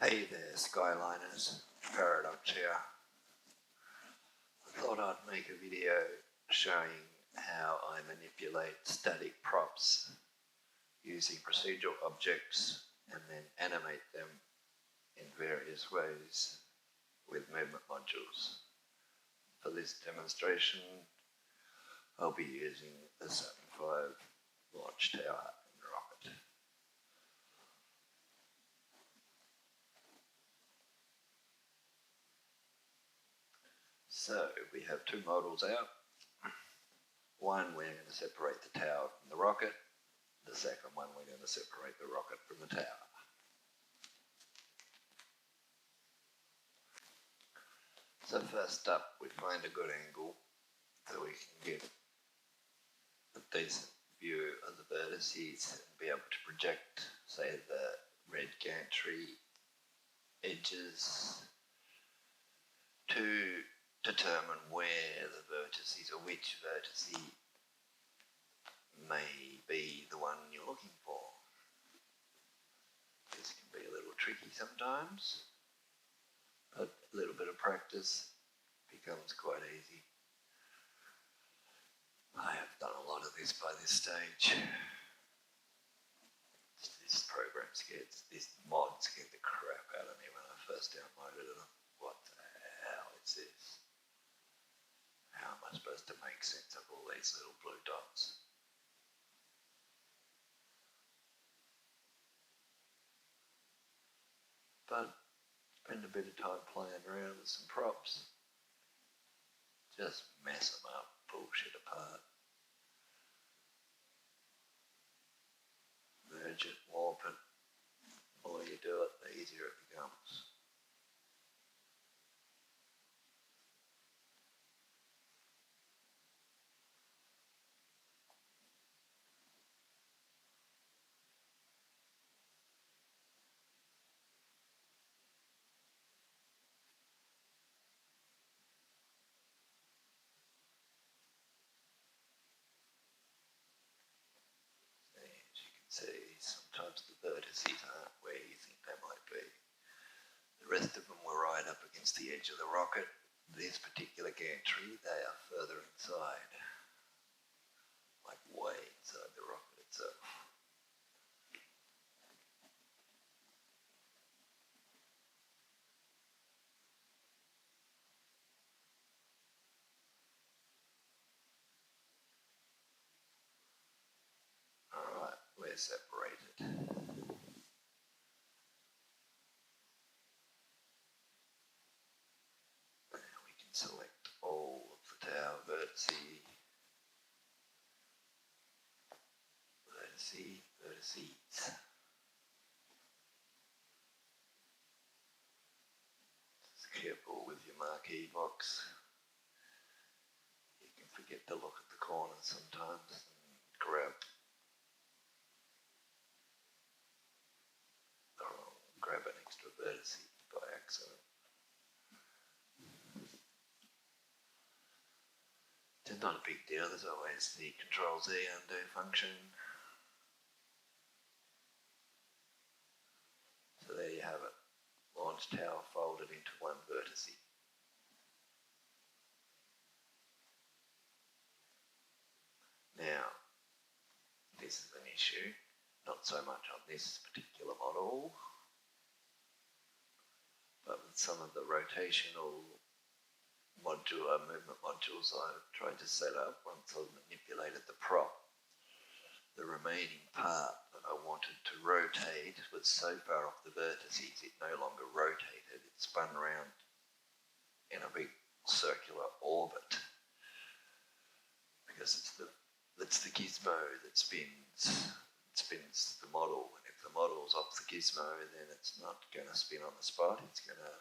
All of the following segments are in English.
Hey there, SKYLINES, Paradox here. I thought I'd make a video showing how I manipulate static props using procedural objects and then animate them in various ways with movement modules. For this demonstration, I'll be using the Saturn V launch tower and rocket. So we have two models out. One, we're going to separate the tower from the rocket. The second one, we're going to separate the rocket from the tower. So first up, we find a good angle so we can get a decent view of the vertices and be able to project, say, the red gantry edges to determine where the vertices or which vertice may be the one you're looking for. This can be a little tricky sometimes, but a little bit of practice becomes quite easy. I have done a lot of this by this stage. This mod scared the crap out of me when I first downloaded it. What the hell is this? How am I supposed to make sense of all these little blue dots? But spend a bit of time playing around with some props. Just mess them up, bullshit apart. Merge it, warp it. The more you do it, the easier it becomes. See, sometimes the vertices aren't where you think they might be. The rest of them were right up against the edge of the rocket. This particular gantry, they are further inside, like way inside the rocket itself. Alright, we're separated. Select all of the tower vertices. Just careful with your marquee box. You can forget to look at the corners sometimes and grab an extra vertice by accident. It's not a big deal, there's always the Control-Z undo function. So there you have it, launch tower folded into one vertice. Now, this is an issue, not so much on this particular model, but with some of the rotational movement modules I've tried to set up once I've manipulated the prop. The remaining part that I wanted to rotate was so far off the vertices it no longer rotated, it spun around in a big circular orbit because it's the gizmo that spins the model, and if the model's off the gizmo then it's not going to spin on the spot, it's going to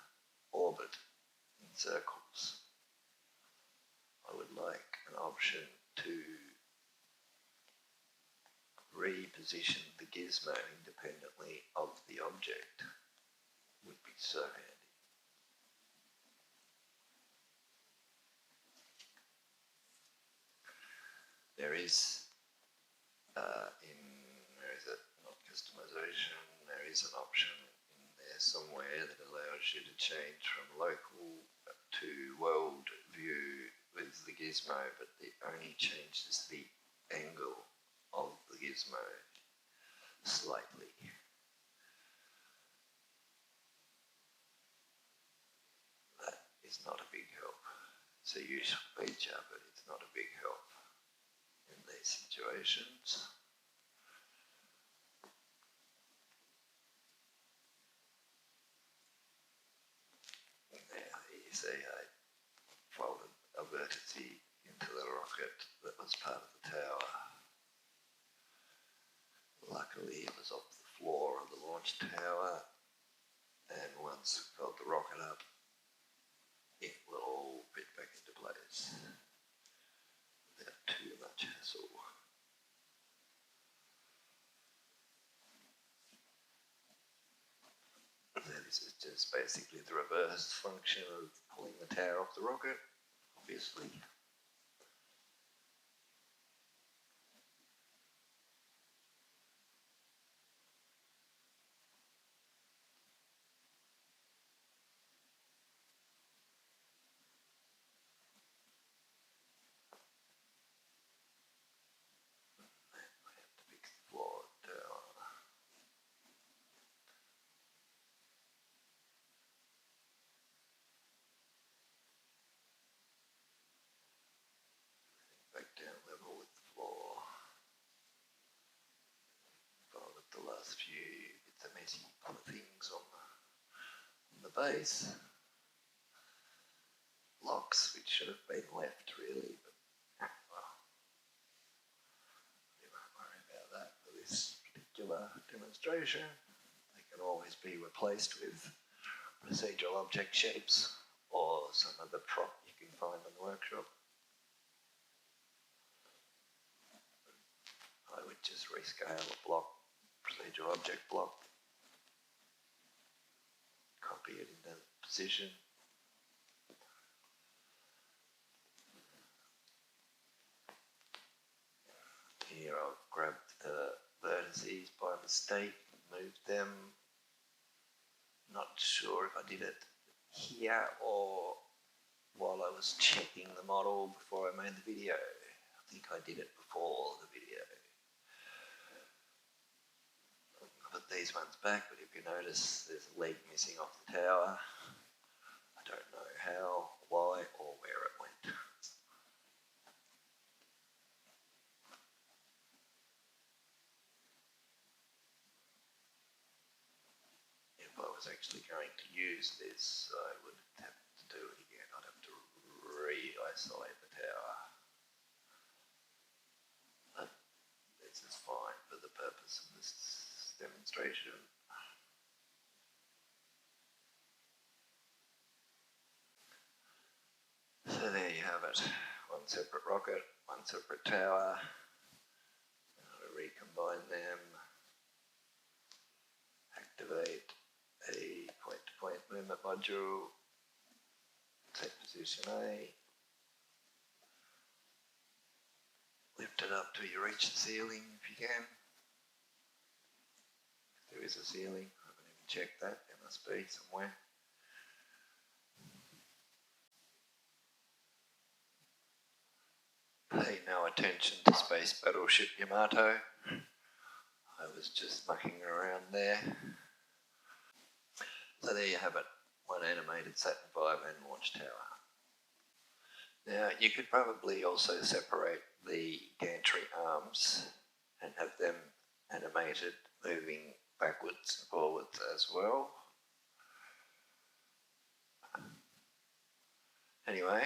orbit in circles. I would like an option to reposition the gizmo independently of the object. Would be so handy. There is customization, there is an option in there somewhere you to change from local to world view with the gizmo, but it only changes the angle of the gizmo slightly. That is not a big help. It's a useful feature, but it's not a big help in these situations. You see, I folded a vertice into the rocket that was part of the tower. Luckily, it was off the floor of the launch tower, and once we filled the rocket up, it will all fit back into place without too much hassle. So this is just basically the reverse function of pulling the tower off the rocket, obviously. Back down level with the floor. Followed the last few bits of messy things on the base. Locks, which should have been left really, but well, we won't worry about that for this particular demonstration. They can always be replaced with procedural object shapes or some other prop you can find in the workshop. I would just rescale a block, procedural object block, copy it into position. Here I've grabbed the vertices by mistake, moved them. Not sure if I did it here or while I was checking the model before I made the video. I think I did it before the video. I put these ones back, but if you notice there's a leg missing off the tower. I don't know how, why, or where it went. If I was actually going to use this, I would have to do it again. I'd have to re-isolate the tower. But this is fine for the purpose of this demonstration. So there you have it. One separate rocket, one separate tower. I'll recombine them. Activate a point-to-point movement module. Set position A. Lift it up till you reach the ceiling if you can. If there is a ceiling, I haven't even checked that. There must be somewhere. Pay no attention to Space Battleship Yamato. I was just mucking around there. So there you have it. One animated Saturn V and launch tower. Now you could probably also separate the gantry arms and have them animated moving backwards and forwards as well. Anyway,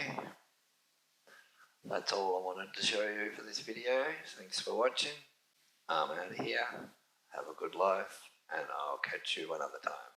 that's all I wanted to show you for this video. Thanks for watching. I'm out of here. Have a good life, and I'll catch you another time.